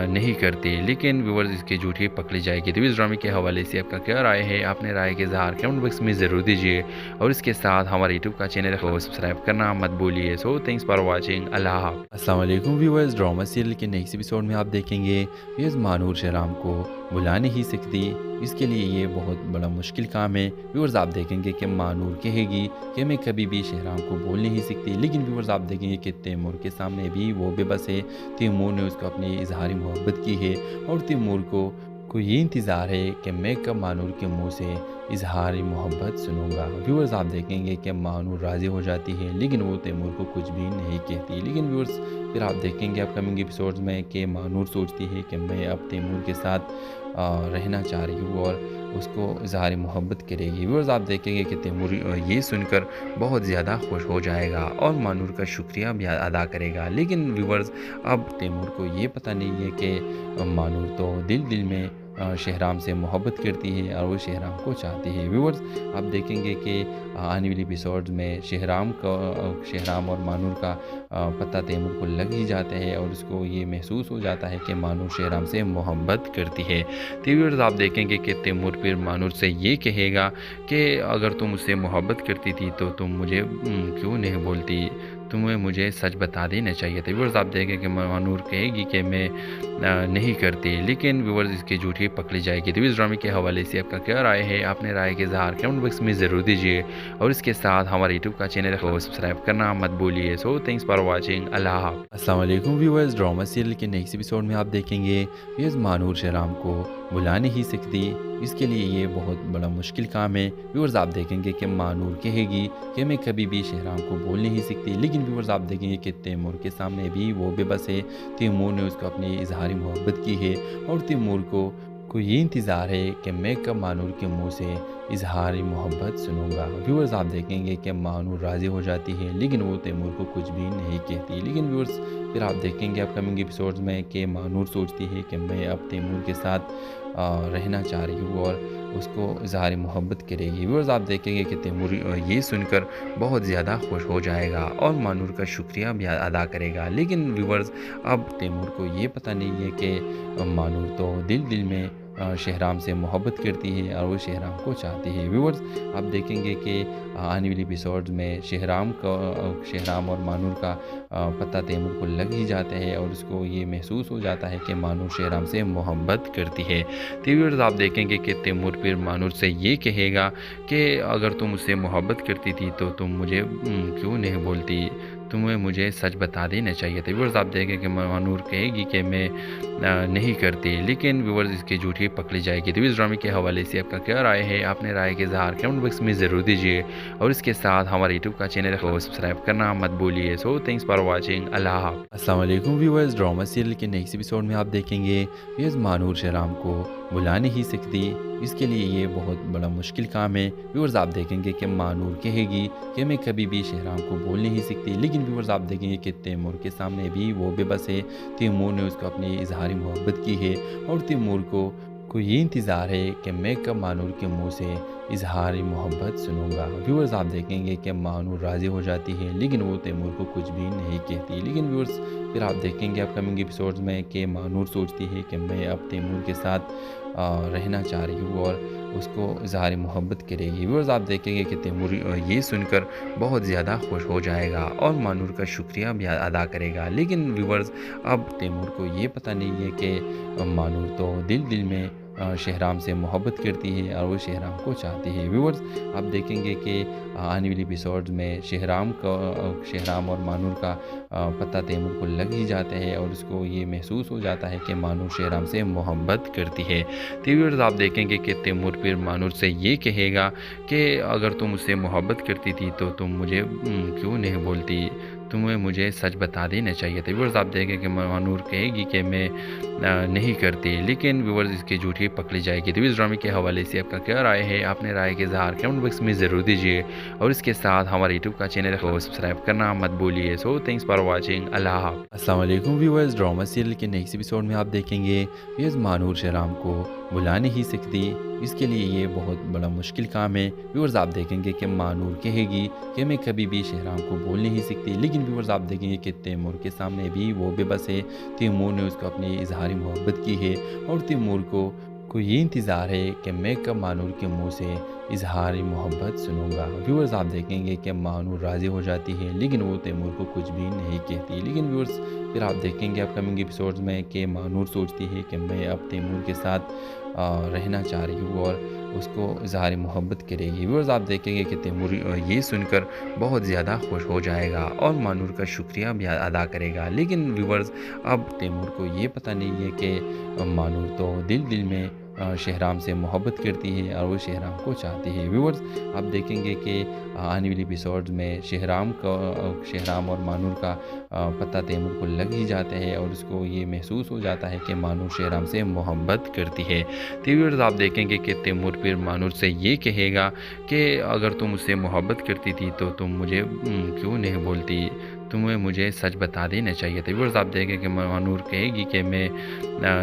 नहीं करती, लेकिन व्यूअर्स इसकी झूठी पकड़ी जाएगी। तो इस ड्रामे के हवाले से आपका क्या राय है, अपने राय के इज़हार कमेंट बॉक्स में ज़रूर दीजिए और इसके साथ हमारे यूट्यूब का चैनल को सब्सक्राइब करना मत भूलिए। सो थैंक्स फॉर वॉचिंग, अल्लाह हाफ़िज़। अस्सलाम वालेकुम व्यूअर्स, ड्रामा सीरियल के नेक्स्ट एपिसोड में आप देखेंगे व्यूअर्स मानूर शहराम को बुला नहीं सकती, इसके लिए ये बहुत बड़ा मुश्किल काम है। व्यूअर्स आप देखेंगे कि मानूर कहेगी कि मैं कभी भी शहराम को बोल नहीं सकती, लेकिन व्यूअर्स आप देखेंगे कि तैमूर के सामने भी वो बेबस है। तैमूर ने उसको अपनी इजहारी मोहब्बत की है और तैमूर को ये इंतज़ार है कि मैं कब मानूर के मुंह से इजहारी मोहब्बत सुनूंगा। व्यूअर्स आप देखेंगे कि मानूर राज़ी हो जाती है, लेकिन वो तैमूर को कुछ भी नहीं कहती। लेकिन व्यूअर्स फिर आप देखेंगे अपकमिंग एपिसोड्स में कि मानूर सोचती है कि मैं अब तैमूर के साथ रहना चाह रही हूँ और उसको इजहारी मोहब्बत करेगी। व्यूअर्स आप देखेंगे कि तैमूर ये सुनकर बहुत ज़्यादा खुश हो जाएगा और मानूर का शुक्रिया भी अदा करेगा। लेकिन व्यूअर्स अब तैमूर को ये पता नहीं है कि मानूर तो दिल में शहराम से मोहब्बत करती है और वो शहराम को चाहती है। व्यूअर्स आप देखेंगे कि आने वाली एपिसोड्स में शहराम और मानूर का पता तैमूर को लग ही जाता है और उसको ये महसूस हो जाता है कि मानूर शहराम से मोहब्बत करती है। तो व्यूअर्स आप देखेंगे कि तैमूर फिर मानूर से ये कहेगा कि अगर तुम मुझसे मोहब्बत करती थी तो तुम मुझे क्यों नहीं बोलती, तुम्हें मुझे सच बता देना चाहिए था। व्यूअर्स आप देखें कि मानूर कहेगी कि मैं नहीं करती, लेकिन व्यूअर्स इसकी झूठी पकड़ी जाएगी। तो इस ड्रामे के हवाले से आपका क्या राय है, अपने राय के इज़हार कमेंट बॉक्स में ज़रूर दीजिए और इसके साथ हमारे यूट्यूब का चैनल को सब्सक्राइब करना मत भूलिए। सो थैंक्स फॉर वॉचिंग, अल्लाह हाफ़िज़। अस्सलाम वालेकुम व्यूअर्स, ड्रामा सीरियल के नेक्स्ट एपिसोड में आप देखेंगे व्यूअर्स मानूर शहराम को बुला नहीं सकती, इसके लिए ये बहुत बड़ा मुश्किल काम है। व्यूअर्स आप देखेंगे कि मानूर कहेगी कि मैं कभी भी शहराम को बोल नहीं सकती, लेकिन व्यूअर्स आप देखेंगे कि तैमूर के सामने भी वो बेबस है। तैमूर ने उसको अपनी इजहारी मोहब्बत की है और तैमूर को ये इंतज़ार है कि मैं कब मानूर के मुंह से इजहारी मोहब्बत सुनूंगा। व्यूअर्स आप देखेंगे कि मानूर राज़ी हो जाती है, लेकिन वो तैमूर को कुछ भी नहीं कहती। लेकिन व्यूअर्स फिर आप देखेंगे अपकमिंग एपिसोड्स में कि मानूर सोचती है कि मैं अब तैमूर के साथ रहना चाह रही हूँ और उसको इजहारी मोहब्बत करेगी। व्यूअर्स आप देखेंगे कि तैमूर ये सुनकर बहुत ज़्यादा खुश हो जाएगा और मानूर का शुक्रिया भी अदा करेगा। लेकिन व्यूअर्स अब तैमूर को ये पता नहीं है कि मानूर तो दिल में शहराम से मोहब्बत करती है और वो शहराम को चाहती है। व्यूअर्स आप देखेंगे कि आने वाली एपिसोड्स में शहराम और मानूर का पता तैमूर को लग ही जाता है और उसको ये महसूस हो जाता है कि मानूर शहराम से मोहब्बत करती है। तो व्यूअर्स आप देखेंगे कि तैमूर फिर मानूर से ये कहेगा कि अगर तुम मुझसे मोहब्बत करती थी तो तुम मुझे क्यों नहीं बोलती, तुम्हें मुझे सच बता देना चाहिए था। व्यूअर्स आप देखें कि मानूर कहेगी कि मैं नहीं करती, लेकिन व्यूअर्स इसकी झूठी पकड़ी जाएगी। तो इस ड्रामे के हवाले से आपका क्या राय है, अपने राय के इज़हार कमेंट बॉक्स में ज़रूर दीजिए और इसके साथ हमारे यूट्यूब का चैनल को सब्सक्राइब करना मत भूलिए। सो थैंक्स फॉर वॉचिंग, अल्लाह हाफ़िज़। अस्सलाम वालेकुम व्यूअर्स, ड्रामा सीरियल के नेक्स्ट एपिसोड में आप देखेंगे व्यूअर्स मानूर शहराम को बुला नहीं सकती, इसके लिए ये बहुत बड़ा मुश्किल काम है। व्यूअर्स आप देखेंगे कि मानूर कहेगी कि मैं कभी भी शहराम को बोल नहीं सकती, लेकिन व्यूअर्स आप देखेंगे कि तैमूर के सामने भी वो बेबस है। तैमूर ने उसको अपनी इजहारी मोहब्बत की है और तैमूर को ये इंतज़ार है कि मैं कब मानूर के मुंह से इजहारी मोहब्बत सुनूंगा। व्यूअर्स आप देखेंगे कि मानूर राज़ी हो जाती है, लेकिन वो तैमूर को कुछ भी नहीं कहती। लेकिन व्यूअर्स फिर आप देखेंगे अपकमिंग एपिसोड्स में कि मानूर सोचती है कि मैं अब तैमूर के साथ रहना चाह रही हूँ और उसको इजहारी मोहब्बत करेगी। व्यूअर्स आप देखेंगे कि तैमूर ये सुनकर बहुत ज़्यादा खुश हो जाएगा और मानूर का शुक्रिया भी अदा करेगा। लेकिन व्यूअर्स अब तैमूर को ये पता नहीं है कि मानूर तो दिल में शहराम से मोहब्बत करती है और वो शहराम को चाहती है। व्यूअर्स आप देखेंगे कि आने वाली एपिसोड्स में शहराम और मानूर का पता तैमूर को लग ही जाता है और उसको ये महसूस हो जाता है कि मानूर शहराम से मोहब्बत करती है। तो व्यूअर्स आप देखेंगे कि तैमूर फिर मानूर से ये कहेगा कि अगर तुम मुझसे मोहब्बत करती थी तो तुम मुझे क्यों नहीं बोलती, तुम्हें मुझे सच बता देना चाहिए था। व्यूअर्स आप देखें कि मानूर कहेगी कि मैं नहीं करती, लेकिन व्यूअर्स इसकी झूठी पकड़ी जाएगी। तो इस ड्रामे के हवाले से आपका क्या राय है, अपने राय के इज़हार कमेंट बॉक्स में ज़रूर दीजिए और इसके साथ हमारे यूट्यूब का चैनल को सब्सक्राइब करना मत भूलिए। So thanks for watching. अल्लाह हाफ़िज़। अस्सलाम वालेकुम व्यूअर्स, ड्रामा सीरियल के नेक्स्ट एपिसोड में आप देखेंगे व्यूअर्स मानूर शहराम को बुला नहीं सकती। इसके लिए ये बहुत बड़ा मुश्किल काम है। व्यूअर्स आप देखेंगे कि मानूर कहेगी कि मैं कभी भी शहराम को बोल नहीं सकती, लेकिन व्यूअर्स आप देखेंगे कि तैमूर के सामने भी वो बेबस है। तैमूर ने उसको अपनी इजहारी मोहब्बत की है और तैमूर को ये इंतज़ार है कि मैं कब मानूर के मुंह से इजहारी मोहब्बत सुनूंगा। व्यूअर्स आप देखेंगे कि मानूर राज़ी हो जाती है, लेकिन वो तैमूर को कुछ भी नहीं कहती। लेकिन व्यूअर्स फिर आप देखेंगे अपकमिंग एपिसोड्स में कि मानूर सोचती है कि मैं अब तैमूर के साथ रहना चाह रही हूँ और उसको इजहारी मोहब्बत करेगी। व्यूअर्स आप देखेंगे कि तैमूर ये सुनकर बहुत ज़्यादा खुश हो जाएगा और मानूर का शुक्रिया भी अदा करेगा। लेकिन व्यूअर्स अब तैमूर को ये पता नहीं है कि मानूर तो दिल में शहराम से मोहब्बत करती है और वो शहराम को चाहती है। व्यूअर्स आप देखेंगे कि आने वाली एपिसोड्स में शहराम और मानूर का पता तैमूर को लग ही जाता है और उसको ये महसूस हो जाता है कि मानूर शहराम से मोहब्बत करती है। तो व्यूअर्स आप देखेंगे कि तैमूर फिर मानूर से ये कहेगा कि अगर तुम मुझसे मोहब्बत करती थी तो तुम मुझे क्यों नहीं बोलती, तुम्हें मुझे सच बता देना चाहिए था। व्यूअर्स आप देखें कि मानूर कहेगी कि मैं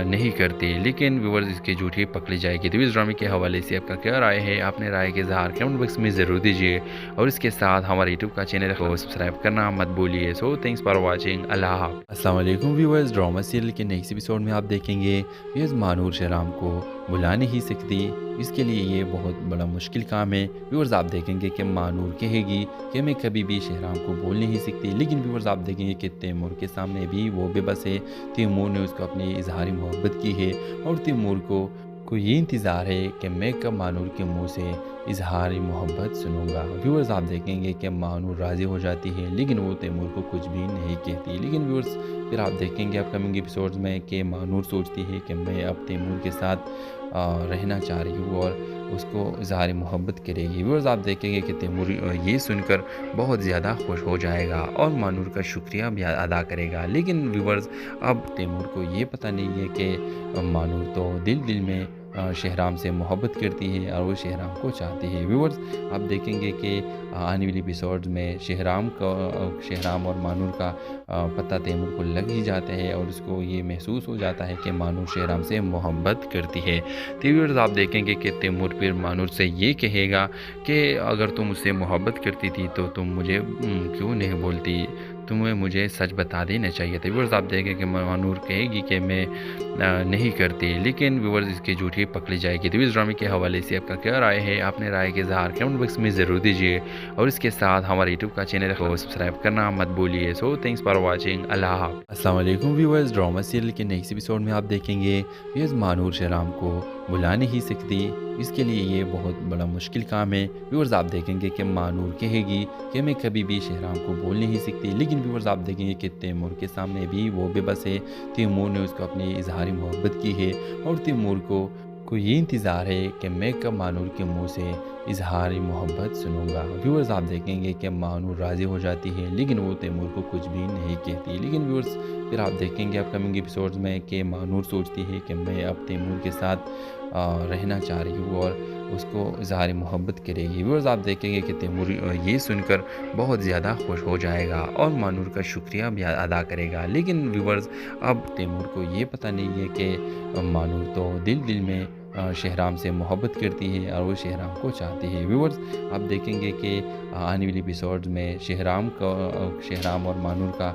नहीं करती, लेकिन व्यूअर्स इसकी झूठी पकड़ी जाएगी। तो इस ड्रामे के हवाले से आपका क्या राय है, आपने राय के इज़हार कमेंट बॉक्स में ज़रूर दीजिए और इसके साथ हमारे यूट्यूब का चैनल को सब्सक्राइब करना मत भूलिए। So thanks for watching. अल्लाह हाफ़िज़। अस्सलाम वालेकुम व्यूअर्स, ड्रामा सीरियल के नेक्स्ट एपिसोड में आप देखेंगे व्यूअर्स मानूर शहराम को बुला नहीं सकती। इसके लिए ये बहुत बड़ा मुश्किल काम है। व्यूअर्स आप देखेंगे कि मानूर कहेगी कि मैं कभी भी शहराम को बोल नहीं सकती, लेकिन व्यूअर्स आप देखेंगे कि तैमूर के सामने भी वो बेबस है। तैमूर ने उसको अपनी इजहारी मोहब्बत की है और तैमूर को ये इंतज़ार है कि मैं कब मानूर के मुंह से इजहारी मोहब्बत सुनूंगा। व्यूअर्स आप देखेंगे कि मानूर राज़ी हो जाती है, लेकिन वो तैमूर को कुछ भी नहीं कहती। लेकिन व्यूअर्स फिर आप देखेंगे अपकमिंग एपिसोड्स में कि मानूर सोचती है कि मैं अब तैमूर के साथ रहना चाह रही हूँ और उसको इजहारी मोहब्बत करेगी। व्यूअर्स आप देखेंगे कि तैमूर ये सुनकर बहुत ज़्यादा खुश हो जाएगा और मानूर का शुक्रिया भी अदा करेगा। लेकिन व्यूअर्स अब तैमूर को ये पता नहीं है कि मानूर तो दिल में शहराम से मोहब्बत करती है और वो शहराम को चाहती है। व्यूअर्स आप देखेंगे कि आने वाली एपिसोड्स में शहराम और मानूर का पता तैमूर को लग ही जाता है और उसको ये महसूस हो जाता है कि मानूर शहराम से मोहब्बत करती है। तो व्यूअर्स आप देखेंगे कि तैमूर फिर मानूर से ये कहेगा कि अगर तुम मुझसे मोहब्बत करती थी तो तुम मुझे क्यों नहीं बोलती, तुम्हें मुझे सच बता देना चाहिए था। व्यूअर्स आप देखें कि मानूर कहेगी कि मैं नहीं करती, लेकिन व्यूअर्स इसकी झूठी पकड़ी जाएगी। तो इस ड्रामे के हवाले से आपका क्या राय है, आपने राय के इज़हार कमेंट बॉक्स में ज़रूर दीजिए और इसके साथ हमारे यूट्यूब का चैनल को सब्सक्राइब करना मत भूलिए। So thanks for watching. अल्लाह हाफ़िज़। अस्सलाम वालेकुम व्यूअर्स, ड्रामा सीरियल के नेक्स्ट एपिसोड में आप देखेंगे व्यूअर्स मानूर शहराम को बुला नहीं सकती। इसके लिए ये बहुत बड़ा मुश्किल काम है। व्यूअर्स आप देखेंगे कि मानूर कहेगी कि मैं कभी भी शहराम को बोल नहीं सकती, लेकिन व्यूअर्स आप देखेंगे कि तैमूर के सामने भी वो बेबस है। तैमूर ने उसको अपनी इजहारी मोहब्बत की है और तैमूर को ये इंतज़ार है कि मैं कब मानूर के मुंह से इजहारी मोहब्बत सुनूंगा। व्यूअर्स आप देखेंगे कि मानूर राज़ी हो जाती है, लेकिन वो तैमूर को कुछ भी नहीं कहती। लेकिन व्यूअर्स फिर आप देखेंगे अपकमिंग एपिसोड्स में कि मानूर सोचती है कि मैं अब तैमूर के साथ रहना चाह रही हूँ और उसको इजहारी मोहब्बत करेगी। व्यूअर्स आप देखेंगे कि तैमूर ये सुनकर बहुत ज़्यादा खुश हो जाएगा और मानूर का शुक्रिया भी अदा करेगा। लेकिन व्यूअर्स अब तैमूर को ये पता नहीं है कि मानूर तो दिल में शहराम से मोहब्बत करती है और वो शहराम को चाहती है। व्यूअर्स आप देखेंगे कि आने वाली एपिसोड्स में शहराम और मानूर का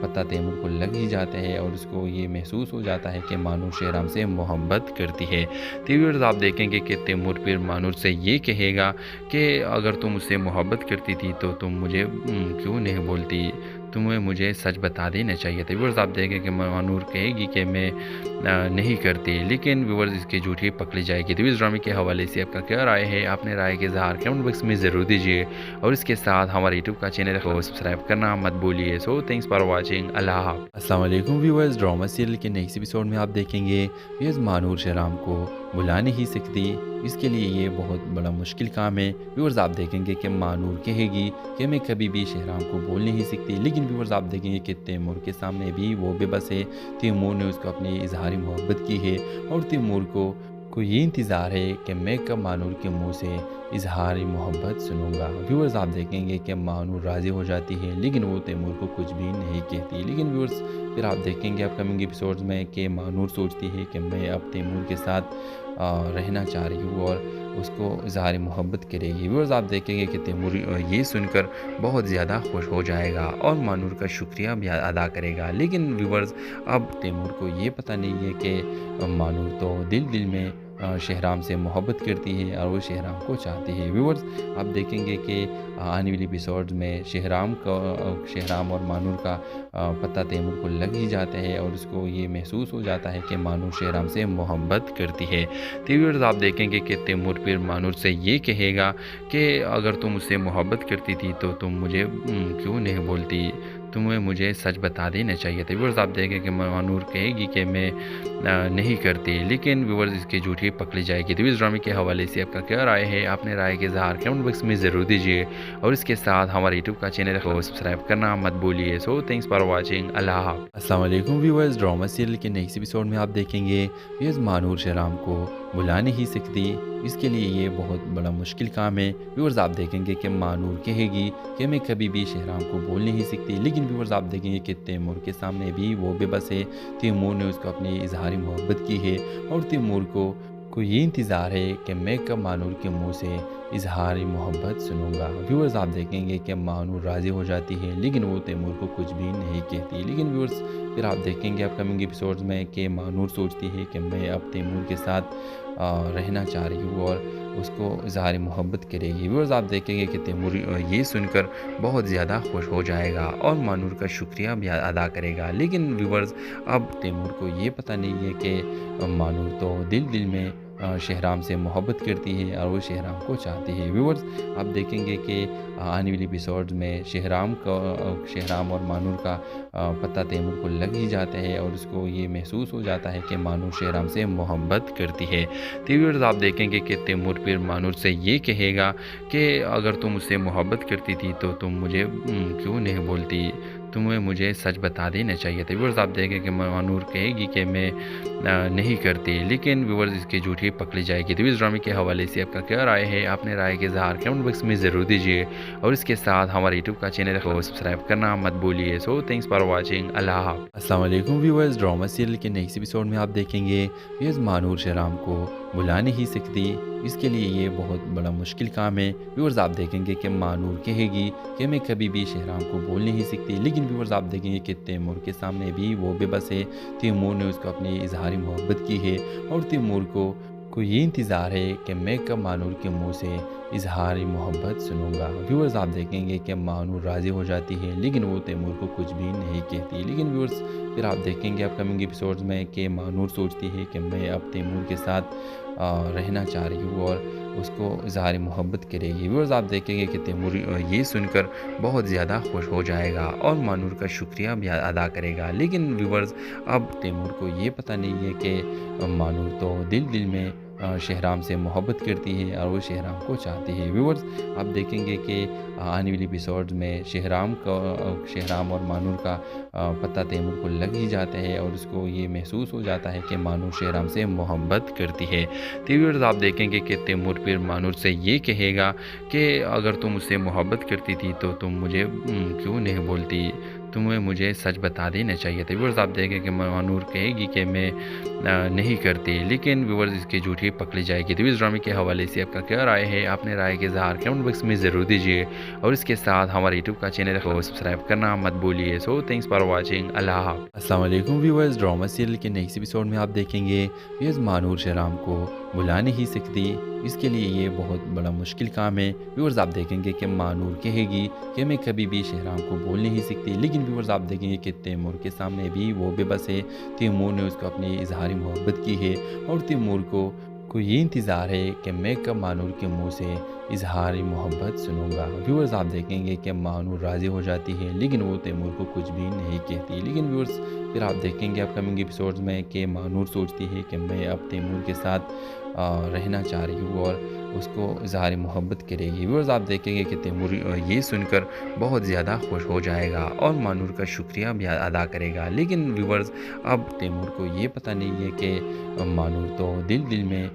पता तैमूर को लग ही जाता है और उसको ये महसूस हो जाता है कि मानूर शहराम से मोहब्बत करती है। तो व्यूअर्स आप देखेंगे कि तैमूर फिर मानूर से ये कहेगा कि अगर तुम मुझसे मोहब्बत करती थी तो तुम मुझे क्यों नहीं बोलती, तुम्हें मुझे सच बता देना चाहिए था। व्यूअर्स आप देखें कि मानूर कहेगी कि मैं नहीं करती, लेकिन व्यूअर्स इसकी झूठी पकड़ी जाएगी। तो इस ड्रामे के हवाले से आपका क्या राय है, आपने राय के इज़हार कमेंट बॉक्स में ज़रूर दीजिए और इसके साथ हमारे यूट्यूब का चैनल को सब्सक्राइब करना मत भूलिए। So thanks for watching. अल्लाह हाफ़िज़। अस्सलाम वालेकुम व्यूअर्स, ड्रामा सीरियल के नेक्स्ट एपिसोड में आप देखेंगे व्यूअर्स मानूर शहराम को बुला नहीं सकती। इसके लिए ये बहुत बड़ा मुश्किल काम है। व्यूअर्स आप देखेंगे कि मानूर कहेगी कि मैं कभी भी शहराम को बोल नहीं सकती, लेकिन व्यूअर्स आप देखेंगे कि तैमूर के सामने भी वो बेबस है। तैमूर ने उसको अपनी इजहारी मोहब्बत की है और तैमूर को को ये इंतज़ार है कि मैं कब मानूर के मुंह से इजहार मोहब्बत सुनूंगा। व्यूअर्स आप देखेंगे कि मानूर राज़ी हो जाती है लेकिन वो तैमूर को कुछ भी नहीं कहती। लेकिन व्यूअर्स फिर आप देखेंगे अपकमिंग एपिसोड्स में कि मानूर सोचती है कि मैं अब तैमूर के साथ रहना चाह रही हूँ और उसको इजहार मोहब्बत करेगी। व्यूअर्स आप देखेंगे कि तैमूर ये सुनकर बहुत ज़्यादा खुश हो जाएगा और मानूर का शुक्रिया भी अदा करेगा। लेकिन व्यूअर्स अब तैमूर को ये पता नहीं है कि मानूर तो दिल दिल में शहराम से मोहब्बत करती है और वो शहराम को चाहती है। व्यूअर्स आप देखेंगे कि आने वाली एपिसोड्स में शहराम और मानूर का पता तैमूर को लग ही जाता है और उसको ये महसूस हो जाता है कि मानूर शहराम से मोहब्बत करती है। तो व्यूअर्स आप देखेंगे कि तैमूर फिर मानूर से ये कहेगा कि अगर तुम मुझसे मोहब्बत करती थी तो तुम मुझे क्यों नहीं बोलती, तुम्हें मुझे सच बता देना चाहिए था। व्यूअर्स आप देखें कि मानूर कहेगी कि मैं नहीं करती, लेकिन व्यूअर्स इसकी झूठी पकड़ी जाएगी। तो इस ड्रामे के हवाले से आपका क्या राय है, अपने राय के इज़हार कमेंट बॉक्स में ज़रूर दीजिए और इसके साथ हमारे यूट्यूब का चैनल को सब्सक्राइब करना मत भूलिए। So thanks for watching. अल्लाह हाफ़िज़। अस्सलाम वालेकुम व्यूअर्स, ड्रामा सीरियल के नेक्स्ट एपिसोड में आप देखेंगे व्यूअर्स मानूर शहराम को बुला नहीं सकती, इसके लिए ये बहुत बड़ा मुश्किल काम है। व्यूअर्स आप देखेंगे कि मानूर कहेगी कि मैं कभी भी शहराम को बोल नहीं सकती, लेकिन व्यूअर्स आप देखेंगे कि तैमूर के सामने भी वो बेबस है। तैमूर ने उसको अपनी इजहारी मोहब्बत की है और तैमूर को ये इंतज़ार है कि मैं कब मानूर के मुंह से इजहारी मोहब्बत सुनूंगा। व्यूअर्स आप देखेंगे कि मानूर राज़ी हो जाती है लेकिन वो तैमूर को कुछ भी नहीं कहती। लेकिन व्यूअर्स फिर आप देखेंगे अपकमिंग एपिसोड्स में कि मानूर सोचती है कि मैं अब तैमूर के साथ रहना चाह रही हूँ और उसको इजहार मोहब्बत करेगी। व्यूअर्स आप देखेंगे कि तैमूर ये सुनकर बहुत ज़्यादा खुश हो जाएगा और मानूर का शुक्रिया भी अदा करेगा। लेकिन व्यूअर्स अब तैमूर को ये पता नहीं है कि मानूर तो दिल दिल में शहराम से मोहब्बत करती है और वो शहराम को चाहती है। व्यूअर्स आप देखेंगे कि आने वाली एपिसोड्स में शहराम और मानूर का पता तैमूर को लग ही जाता है और उसको ये महसूस हो जाता है कि मानूर शहराम से मोहब्बत करती है। तो व्यूअर्स आप देखेंगे कि तैमूर फिर मानूर से ये कहेगा कि अगर तुम मुझसे मोहब्बत करती थी तो तुम मुझे क्यों नहीं बोलती, तुम्हें मुझे सच बता देना चाहिए था। व्यूअर्स आप देखें कि मानूर कहेगी कि मैं नहीं करती, लेकिन व्यूअर्स इसकी झूठी पकड़ी जाएगी। तो इस ड्रामे के हवाले से आपका क्या राय है, अपने राय के इज़हार कमेंट बॉक्स में ज़रूर दीजिए और इसके साथ हमारे यूट्यूब का चैनल को सब्सक्राइब करना मत भूलिए। So thanks for watching. अल्लाह हाफ़िज़। अस्सलाम वालेकुम व्यूअर्स, ड्रामा सीरियल के नेक्स्ट एपिसोड में आप देखेंगे व्यूअर्स मानूर शहराम को बुला नहीं सकती, इसके लिए ये बहुत बड़ा मुश्किल काम है। व्यूअर्स आप देखेंगे कि मानूर कहेगी कि मैं कभी भी शहराम को बोल नहीं सकती, लेकिन व्यूअर्स आप देखेंगे कि तैमूर के सामने भी वो बेबस है। तैमूर ने उसको अपनी इजहारी मोहब्बत की है और तैमूर को ये इंतज़ार है कि मैं कब मानूर के मुंह से इजहारी मोहब्बत सुनूंगा। व्यूअर्स आप देखेंगे कि मानूर राज़ी हो जाती है लेकिन वो तैमूर को कुछ भी नहीं कहती। लेकिन व्यूअर्स फिर आप देखेंगे अपकमिंग एपिसोड्स में कि मानूर सोचती है कि मैं अब तैमूर के साथ रहना चाह रही हूँ और उसको इजहार मोहब्बत करेगी। व्यूअर्स आप देखेंगे कि तैमूर ये सुनकर बहुत ज़्यादा खुश हो जाएगा और मानूर का शुक्रिया भी अदा करेगा। लेकिन व्यूअर्स अब तैमूर को ये पता नहीं है कि मानूर तो दिल दिल में शहराम से मोहब्बत करती है और वो शहराम को चाहती है। व्यूअर्स आप देखेंगे कि आने वाली एपिसोड्स में शहराम और मानूर का पता तैमूर को लग ही जाता है और उसको ये महसूस हो जाता है कि मानूर शहराम से मोहब्बत करती है। तो व्यूअर्स आप देखेंगे कि तैमूर फिर मानूर से ये कहेगा कि अगर तुम मुझसे मोहब्बत करती थी तो तुम मुझे क्यों नहीं बोलती, तुम्हें मुझे सच बता देना चाहिए था। व्यूअर्स आप देखें कि मानूर कहेगी कि मैं नहीं करती, लेकिन व्यूअर्स इसकी झूठी पकड़ी जाएगी। तो इस ड्रामे के हवाले से आपका क्या राय है, अपने राय के इज़हार कमेंट बॉक्स में ज़रूर दीजिए और इसके साथ हमारे यूट्यूब का चैनल को सब्सक्राइब करना मत भूलिए। So thanks for watching. अल्लाह हाफ़िज़। अस्सलाम वालेकुम व्यूअर्स, ड्रामा सीरियल के नेक्स्ट एपिसोड में आप देखेंगे व्यूअर्स मानूर शहराम को बुला नहीं सकती, इसके लिए ये बहुत बड़ा मुश्किल काम है। व्यूअर्स आप देखेंगे कि मानूर कहेगी कि मैं कभी भी शहराम को बोल नहीं सकती, लेकिन व्यूअर्स आप देखेंगे कि तैमूर के सामने भी वो बेबस है। तैमूर ने उसको अपनी इजहारी मोहब्बत की है और तैमूर को ये इंतज़ार है कि मैं कब मानूर के मुंह से इजहारी मोहब्बत सुनूंगा। व्यूअर्स आप देखेंगे कि मानूर राज़ी हो जाती है लेकिन वो तैमूर को कुछ भी नहीं कहती। लेकिन व्यूअर्स फिर आप देखेंगे अपकमिंग एपिसोड्स में कि मानूर सोचती है कि मैं अब तैमूर के साथ रहना चाह रही हूँ और उसको इजहार मोहब्बत करेगी। व्यूअर्स आप देखेंगे कि तैमूर ये सुनकर बहुत ज़्यादा खुश हो जाएगा और मानूर का शुक्रिया भी अदा करेगा। लेकिन व्यूअर्स अब तैमूर को ये पता नहीं है कि मानूर तो दिल दिल में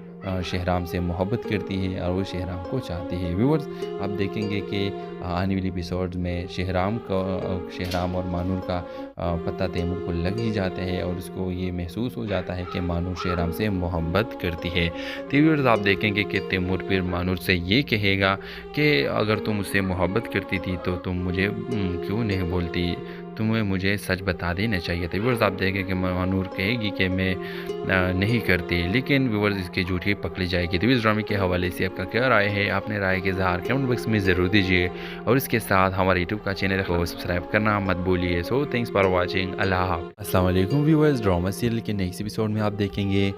شہرام سے محبت کرتی ہے اور وہ شہرام کو چاہتی ہے۔ ویورز آپ دیکھیں گے کہ آنے والی ایپیسوڈز میں شہرام اور مانور کا پتہ تیمور کو لگ ہی جاتا ہے اور اس کو یہ محسوس ہو جاتا ہے کہ مانور شہرام سے محبت کرتی ہے۔ تو ویورز آپ دیکھیں گے کہ تیمور پھر مانور سے یہ کہے گا کہ اگر تم اس سے محبت کرتی تھی تو تم مجھے کیوں نہیں بولتی، تمہیں مجھے سچ بتا دینا چاہیے تھا۔ ویورز آپ دیکھیں کہ مانور کہے گی کہ میں نہیں کرتی، لیکن ویورز اس کی جھوٹی پکڑی جائے گی۔ تو اس ڈرامے کے حوالے سے آپ کا کیا رائے ہے؟ اپنے رائے کے اظہار کمنٹ باکس میں ضرور دیجیے اور اس کے ساتھ ہمارے یوٹیوب کا چینل کو سبسکرائب کرنا مت بھولیے۔ سو تھینکس فار واچنگ، اللہ حافظ۔ السلام علیکم ویورز، ڈرامہ سیریل کے نیکسٹ ایپیسوڈ میں آپ دیکھیں گے